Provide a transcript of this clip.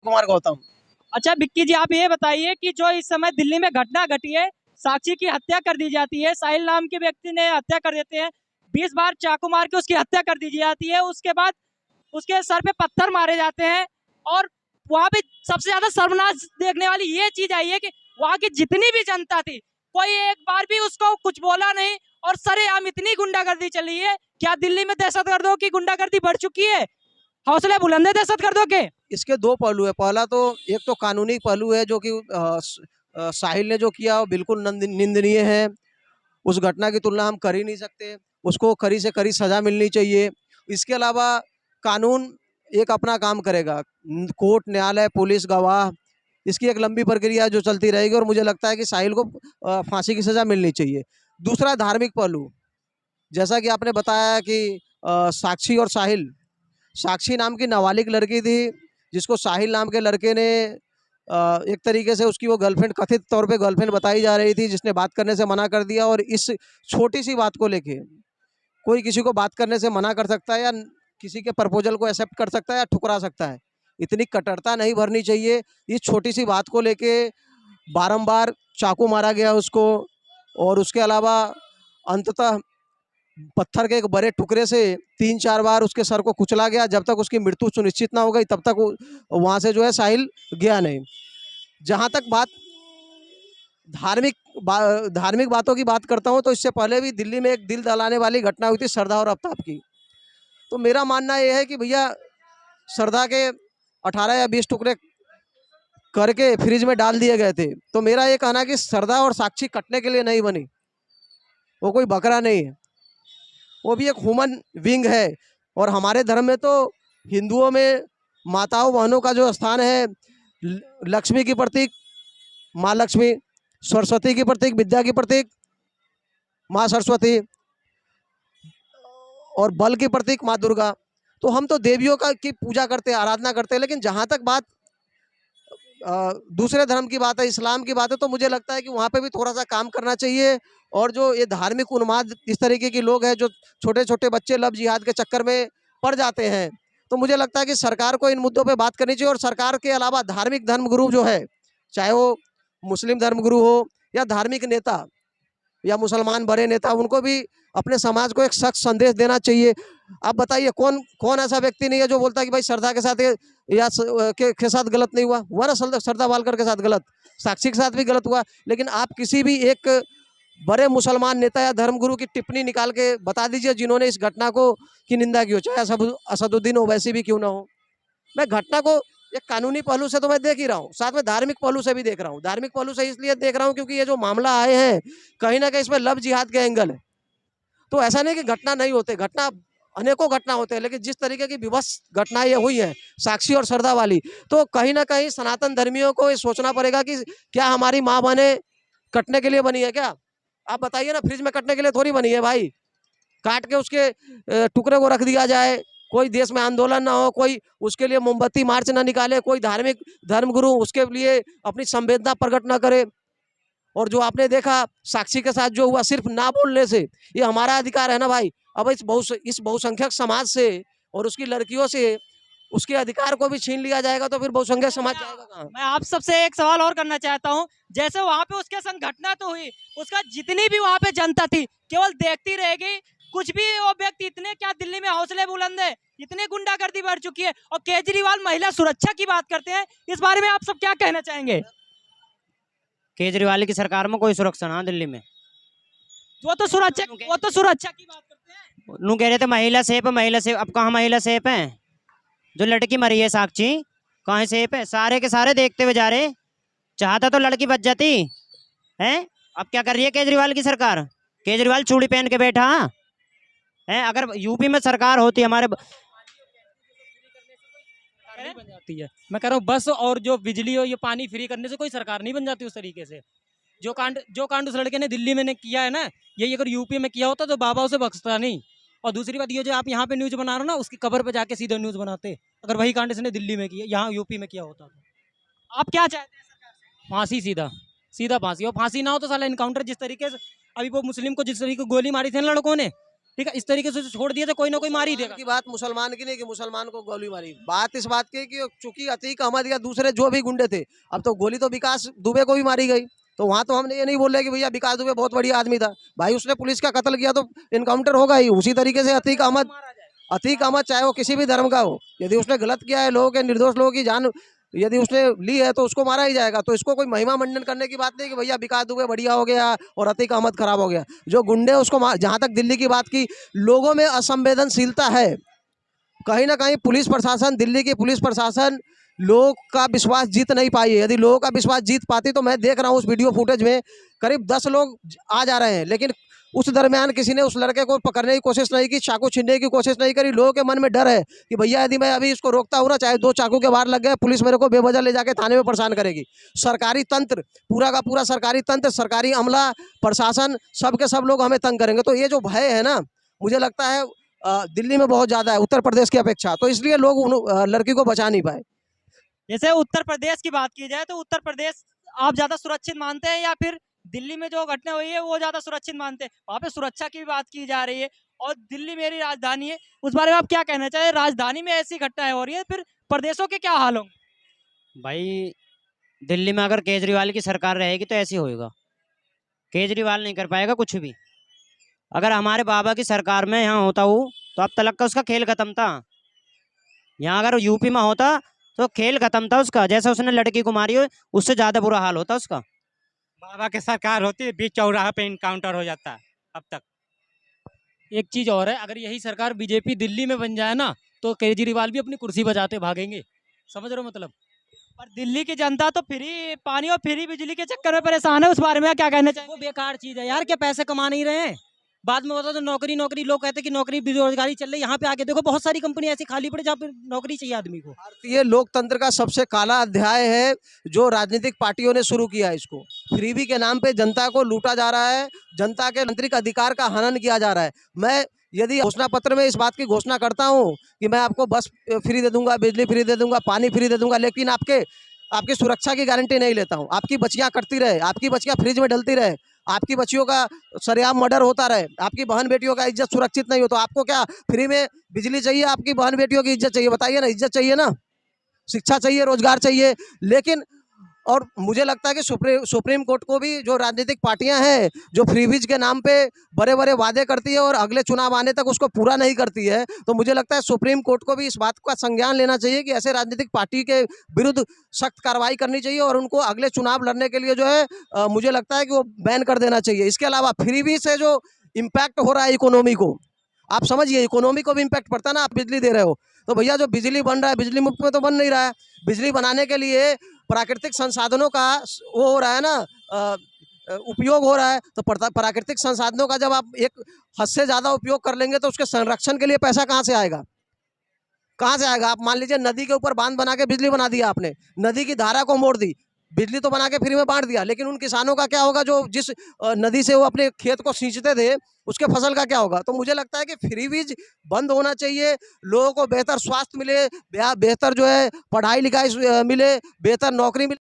कुमार गौतम। अच्छा विक्की जी, आप ये बताइए कि जो इस समय दिल्ली में घटना घटी है, साक्षी की हत्या कर दी जाती है, साहिल नाम के व्यक्ति ने हत्या कर देते हैं, 20 बार चाकू मार के उसकी हत्या कर दी जाती है, उसके बाद उसके सर पे पत्थर मारे जाते हैं। और वहां पे सबसे ज्यादा सर्वनाश देखने वाली ये चीज आई है कि वहां की जितनी भी जनता थी, कोई एक बार भी उसको कुछ बोला नहीं। और सरेआम इतनी गुंडागर्दी चली है। क्या दिल्ली में दहशतगर्दों की गुंडागर्दी बढ़ चुकी है? हौसले बुलंद है दहशतगर्दों के। इसके दो पहलू है। पहला तो एक तो कानूनी पहलू है जो कि साहिल ने जो किया वो बिल्कुल निंदनीय है। उस घटना की तुलना हम कर ही नहीं सकते। उसको कड़ी से कड़ी सजा मिलनी चाहिए। इसके अलावा कानून एक अपना काम करेगा। कोर्ट, न्यायालय, पुलिस, गवाह, इसकी एक लंबी प्रक्रिया जो चलती रहेगी और मुझे लगता है कि साहिल को फांसी की सजा मिलनी चाहिए। दूसरा धार्मिक पहलू, जैसा कि आपने बताया कि साक्षी और साहिल, साक्षी नाम की नाबालिग लड़की थी जिसको साहिल नाम के लड़के ने एक तरीके से उसकी वो गर्लफ्रेंड, कथित तौर पे गर्लफ्रेंड बताई जा रही थी, जिसने बात करने से मना कर दिया। और इस छोटी सी बात को लेके कोई किसी को बात करने से मना कर सकता है या किसी के प्रपोजल को एक्सेप्ट कर सकता है या ठुकरा सकता है। इतनी कट्टरता नहीं भरनी चाहिए। इस छोटी सी बात को लेके बारंबार चाकू मारा गया उसको, और उसके अलावा अंततः पत्थर के एक बड़े टुकड़े से 3-4 बार उसके सर को कुचला गया। जब तक उसकी मृत्यु सुनिश्चित ना हो गई तब तक वहाँ से जो है साहिल गया नहीं। जहाँ तक बात धार्मिक बातों की बात करता हूँ, तो इससे पहले भी दिल्ली में एक दिल दहलाने वाली घटना हुई थी श्रद्धा और आफ्ताब की। तो मेरा मानना यह है कि भैया, श्रद्धा के 18 या 20 टुकड़े करके फ्रिज में डाल दिए गए थे। तो मेरा ये कहना है कि श्रद्धा और साक्षी कटने के लिए नहीं बनी, वो कोई बकरा नहीं है, वो भी एक ह्यूमन बीइंग है। और हमारे धर्म में तो हिंदुओं में माताओं बहनों का जो स्थान है, लक्ष्मी की प्रतीक माँ लक्ष्मी, सरस्वती की प्रतीक, विद्या की प्रतीक माँ सरस्वती, और बल की प्रतीक माँ दुर्गा। तो हम तो देवियों का की पूजा करते हैं, आराधना करते हैं। लेकिन जहाँ तक बात दूसरे धर्म की बात है, इस्लाम की बात है, तो मुझे लगता है कि वहाँ पे भी थोड़ा सा काम करना चाहिए। और जो ये धार्मिक उन्माद इस तरीके के लोग हैं जो छोटे छोटे बच्चे लव जिहाद के चक्कर में पड़ जाते हैं, तो मुझे लगता है कि सरकार को इन मुद्दों पे बात करनी चाहिए। और सरकार के अलावा धार्मिक धर्मगुरु जो है, चाहे वो मुस्लिम धर्मगुरु हो या धार्मिक नेता या मुसलमान बड़े नेता, उनको भी अपने समाज को एक सख्त संदेश देना चाहिए। आप बताइए, कौन कौन ऐसा व्यक्ति नहीं है जो बोलता है कि भाई श्रद्धा के साथ या के साथ गलत नहीं हुआ ना, श्रद्धा वालकर के साथ गलत, साक्षी के साथ भी गलत हुआ। लेकिन आप किसी भी एक बड़े मुसलमान नेता या धर्मगुरु की टिप्पणी निकाल के बता दीजिए जिन्होंने इस घटना को की निंदा की हो, चाहे असदुद्दीन ओवैसी भी क्यों ना हो। मैं घटना को एक कानूनी पहलू से तो मैं देख ही रहा हूँ, साथ में धार्मिक पहलू से भी देख रहा हूँ। धार्मिक पहलू से इसलिए देख रहा हूँ क्योंकि ये जो मामला आए हैं, कहीं ना कहीं इसमें लव जिहाद के एंगल है। तो ऐसा नहीं कि घटना नहीं होते, घटना अनेकों घटना होते हैं, लेकिन जिस तरीके की विवश घटनाएं ये हुई हैं साक्षी और श्रद्धा वाली, तो कहीं ना कहीं सनातन धर्मियों को ये सोचना पड़ेगा कि क्या हमारी माँ बहनें कटने के लिए बनी है क्या? आप बताइए ना, फ्रिज में कटने के लिए थोड़ी बनी है भाई। काट के उसके टुकड़े को रख दिया जाए, कोई देश में आंदोलन ना हो, कोई उसके लिए मोमबत्ती मार्च ना निकाले, कोई धार्मिक धर्मगुरु उसके लिए अपनी संवेदना प्रकट ना करे। और जो आपने देखा साक्षी के साथ जो हुआ सिर्फ ना बोलने से, ये हमारा अधिकार है ना भाई। अब इस बहुसंख्यक समाज से और उसकी लड़कियों से उसके अधिकार को भी छीन लिया जाएगा तो फिर बहुसंख्यक समाज जाएगा कहाँ? मैं आप सबसे एक सवाल और करना चाहता हूँ। जैसे वहां पे उसके संग घटना तो हुई, उसका जितनी भी वहां पे जनता थी केवल देखती रहेगी, कुछ भी वो व्यक्ति, इतने क्या दिल्ली में हौसले बुलंद है, इतनी गुंडागर्दी बढ़ चुकी है। और केजरीवाल महिला सुरक्षा की बात करते हैं, इस बारे में आप सब क्या कहना चाहेंगे? केजरीवाल की सरकार में कोई सुरक्षा ना दिल्ली में। वो तो सुरक्षा की बात करते हैं। नू कह रहे थे महिला सेफ है, महिला सेफ। अब कहाँ महिला सेफ है? जो लड़की मरी है साक्षी, कहाँ सेफ है? सारे के सारे देखते हुए जा रहे। चाहता तो लड़की बच जाती है। अब क्या कर रही है केजरीवाल की सरकार? केजरीवाल चूड़ी पहन के बैठा है। अगर यूपी में सरकार होती हमारे नहीं बन जाती है। मैं कह रहा हूँ बस और जो बिजली और ये पानी फ्री करने से कोई सरकार नहीं बन जाती उस तरीके से। जो कांड उस लड़के ने दिल्ली में किया है ना, यही अगर यूपी में किया होता तो बाबा उसे बख्शता नहीं। और दूसरी बात ये जो आप यहाँ पे न्यूज बना रहे हो ना, उसकी कबर पे जाके सीधे न्यूज बनाते अगर वही कांड इसने दिल्ली में किया, यहाँ यूपी में किया होता तो। आप क्या चाहते हैं सरकार से? फांसी, सीधा सीधा फांसी। और फांसी ना हो तो साला इनकाउंटर, जिस तरीके से अभी वो मुस्लिम को जिस तरीके गोली मारी थी ना लड़कों ने, ठीक है, इस तरीके से छोड़ दिया तो कोई ना कोई मार ही देगा। की बात मुसलमान की नहीं कि मुसलमान को गोली मारी, बात इस बात की है कि चूंकि अतीक अहमद या दूसरे जो भी गुंडे थे, अब तो गोली तो विकास दुबे को भी मारी गई, तो वहां तो हमने ये नहीं बोल रहे कि भैया विकास दुबे बहुत बढ़िया आदमी था, भाई उसने पुलिस का कत्ल किया तो इनकाउंटर होगा ही। उसी तरीके से अतीक अहमद चाहे वो किसी भी धर्म का हो, यदि उसने गलत किया है, लोगों के निर्दोष लोगों की जान यदि उसने ली है तो उसको मारा ही जाएगा। तो इसको कोई महिमा मंडन करने की बात नहीं कि भैया विकास दुबे बढ़िया हो गया और अतीक अहमद खराब हो गया। जो गुंडे उसको जहां तक दिल्ली की बात की, लोगों में असंवेदनशीलता है, कहीं ना कहीं पुलिस प्रशासन, दिल्ली की पुलिस प्रशासन लोगों का विश्वास जीत नहीं पाई है। यदि लोगों का विश्वास जीत पाती तो मैं देख रहा हूँ उस वीडियो फुटेज में करीब 10 लोग आ जा रहे हैं, लेकिन उस दरमियान किसी ने उस लड़के को पकड़ने की कोशिश नहीं की, चाकू छीनने की कोशिश नहीं करी। लोगों के मन में डर है कि भैया यदि मैं अभी इसको रोकता हूँ ना, चाहे 2 चाकू के वार लग गए, पुलिस मेरे को बेवजह ले जाके थाने में परेशान करेगी। सरकारी तंत्र, पूरा का पूरा सरकारी तंत्र, सरकारी अमला, प्रशासन, सब के सब लोग हमें तंग करेंगे। तो ये जो भय है ना, मुझे लगता है दिल्ली में बहुत ज़्यादा है उत्तर प्रदेश की अपेक्षा, तो इसलिए लोग लड़की को बचा नहीं पाए। जैसे उत्तर प्रदेश की बात की जाए तो उत्तर प्रदेश आप ज्यादा सुरक्षित मानते हैं या फिर दिल्ली में जो घटना हुई है वो ज्यादा सुरक्षित मानते हैं? वहाँ पे सुरक्षा की भी बात की जा रही है और दिल्ली मेरी राजधानी है, उस बारे में आप क्या कहना चाहिए? राजधानी में ऐसी घटनाएं हो रही है, फिर प्रदेशों के क्या हाल होंगे? भाई दिल्ली में अगर केजरीवाल की सरकार रहेगी तो ऐसे ही होएगा। केजरीवाल नहीं कर पाएगा कुछ भी। अगर हमारे बाबा की सरकार में यहाँ होता हूँ तो अब तक का उसका खेल खत्म था। यहाँ अगर यूपी में होता तो खेल खत्म था उसका, जैसे उसने लड़की को मारी हो उससे ज्यादा बुरा हाल होता उसका। बाबा की सरकार होती, बीच चौराहा पे इनकाउंटर हो जाता अब तक। एक चीज और है, अगर यही सरकार बीजेपी दिल्ली में बन जाए ना तो केजरीवाल भी अपनी कुर्सी बजाते भागेंगे। समझ रहे हो मतलब? पर दिल्ली की जनता तो फ्री पानी और फ्री बिजली के चक्कर में परेशान है, उस बारे में क्या कहना वो चाहिए? बेकार चीज है यार, क्या पैसे कमा नहीं रहे हैं? बाद में बता तो नौकरी नौकरी, लोग कहते हैं कि नौकरी बेरोजगारी चल रही है। यहाँ पे आके देखो बहुत सारी कंपनी ऐसी खाली पड़ी जहाँ पे नौकरी चाहिए आदमी को। भारतीय लोकतंत्र का सबसे काला अध्याय है जो राजनीतिक पार्टियों ने शुरू किया है। इसको फ्रीबी के नाम पे जनता को लूटा जा रहा है, जनता के नागरिक अधिकार का हनन किया जा रहा है। मैं यदि घोषणा पत्र में इस बात की घोषणा करता हूं कि मैं आपको बस फ्री दे दूंगा, बिजली फ्री दे दूंगा, पानी फ्री दे दूंगा, लेकिन आपकी सुरक्षा की गारंटी नहीं लेता हूं, आपकी बच्चियां कटती रहे, आपकी बच्चियां फ्रिज में डलती रहे, आपकी बच्चियों का सरेआम मर्डर होता रहे, आपकी बहन बेटियों का इज्जत सुरक्षित नहीं हो, तो आपको क्या फ्री में बिजली चाहिए? आपकी बहन बेटियों की इज्जत चाहिए? बताइए ना, इज्जत चाहिए ना, शिक्षा चाहिए, रोजगार चाहिए। लेकिन और मुझे लगता है कि सुप्रीम कोर्ट को भी, जो राजनीतिक पार्टियां हैं जो फ्रीबीज के नाम पे बड़े बड़े वादे करती है और अगले चुनाव आने तक उसको पूरा नहीं करती है, तो मुझे लगता है सुप्रीम कोर्ट को भी इस बात का संज्ञान लेना चाहिए कि ऐसे राजनीतिक पार्टी के विरुद्ध सख्त कार्रवाई करनी चाहिए और उनको अगले चुनाव लड़ने के लिए जो है मुझे लगता है कि वो बैन कर देना चाहिए। इसके अलावा फ्रीबी से जो इम्पैक्ट हो रहा है इकोनॉमी को, आप समझिए, इकोनॉमी को भी इम्पैक्ट पड़ता है ना। आप बिजली दे रहे हो तो भैया जो बिजली बन रहा है, बिजली मुफ्त में तो बन नहीं रहा है। बिजली बनाने के लिए प्राकृतिक संसाधनों का वो हो रहा है ना, उपयोग हो रहा है। तो प्राकृतिक संसाधनों का जब आप एक हद से ज़्यादा उपयोग कर लेंगे तो उसके संरक्षण के लिए पैसा कहाँ से आएगा? कहाँ से आएगा? आप मान लीजिए नदी के ऊपर बांध बना के बिजली बना दिया आपने, नदी की धारा को मोड़ दी, बिजली तो बना के फ्री में बांट दिया, लेकिन उन किसानों का क्या होगा जो जिस नदी से वो अपने खेत को सींचते थे, उसके फसल का क्या होगा? तो मुझे लगता है कि फ्रीबीज बंद होना चाहिए, लोगों को बेहतर स्वास्थ्य मिले, बेहतर जो है पढ़ाई लिखाई मिले, बेहतर नौकरी मिले।